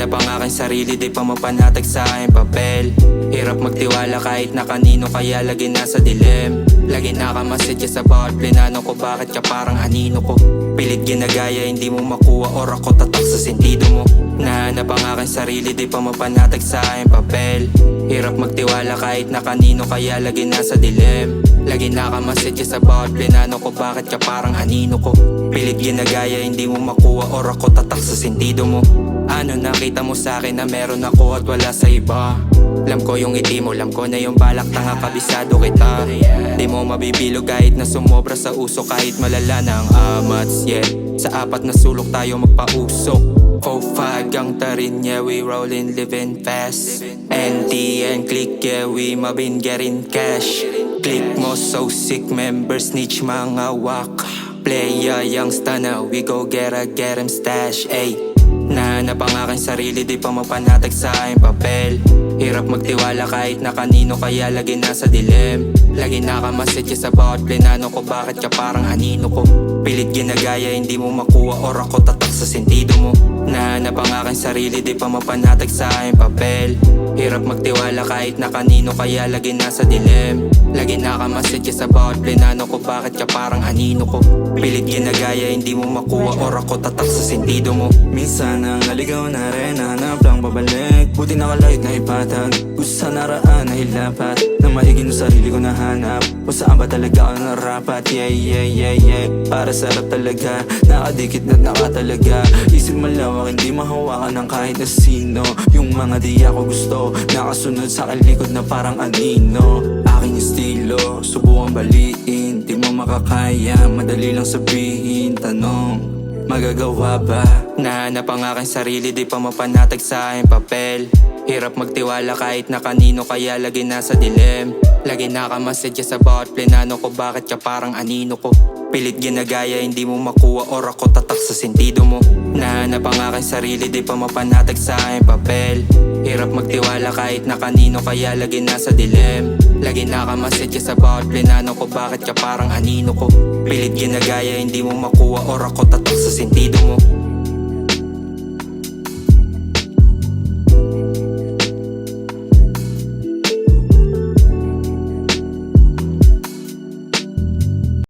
Nahanap ang aking sarili, di pa mapanatag sa aking papel. Hirap magtiwala kahit na kanino, kaya lagi nasa dilim. Lagi nakamasadya sa bawat plinano ko, bakit ka parang anino ko? Pilit ginagaya, hindi mo makuha or ako tatak sa sentido mo. Nahanap ang aking sarili, di pa mapanatag sa aking papel. Hirap magtiwala kahit na kanino, kaya lagi nasa dilim. Lagi nakamasadya sa bawat plinano ko, bakit ka parang anino ko? Pilit ginagaya, hindi mo makuha or ako tatak sa sentido mo. Ano nakita mo sa akin na meron ako at wala sa iba? Alam ko yung ngiti mo, alam ko na yung balak, tanga kabisado kita. Di mo mabibilog kahit na sumobra sa uso, kahit malala na ang amats, yeah. Sa apat na sulok tayo magpausok. 4-5 gang tarin, yeah, we rollin', living fast. NTN click, yeah, we mabin getting cash. Click mo so sick, members snitch mga wak. Playa young stunner, we go get him stash, ayy. Nahanap ang aking sarili, di pa mapanatag sa aking papel. Hirap magtiwala kahit na kanino, kaya lagi nasa dilim. Lagi nakamasadya sa bawat plinano ko, bakit ka parang anino ko? Pilit ginagaya, hindi mo makuha or ako tatak sa sentido mo. Nahanap ang aking sarili, di pa mapanatag sa aking papel. Hirap magtiwala kahit na kanino, kaya lagi nasa dilim. Lagi nakamasadya sa bawat plinano ko, bakit ka parang anino ko? Pilit ginagaya, hindi mo makuha or ako tatak sa sentido mo. Minsan ang naligaw na rin, nahanap lang babalik. Buti nakalahit na ipatag, gusto sa naraan na hilapat. Nang maigin ng sarili ko nahanap, kung saan ba talaga ako narapat. Yeah, yeah, yeah, yeah, para sarap talaga, nakadikit na nakatalaga. Isip malawak, hindi mahawakan ng kahit na sino. Yung mga di ako gusto, nakasunod sa aking likod na parang anino. Aking estilo, subukan baliin, di mo makakaya, madali lang sabihin, tanong, magagawa ba? Nahanap ang aking sarili, di pa mapanatag sa aking papel. Hirap magtiwala kahit na kanino, kaya lagi nasa dilim. Lagi nakamasadya sa bawat plinano ko, bakit ka parang anino ko? Pilit ginagaya, hindi mo makuha or ako tatak sa sentido mo. Nahanap ang aking sarili, di pa mapanatag sa aking papel. Hirap magtiwala kahit na kanino, kaya lagi nasa dilim. Lagi nakamasadya sa bawat plinano ko, bakit ka parang anino ko? Pilit ginagaya, hindi mo makuha or ako tatak sa sentido mo.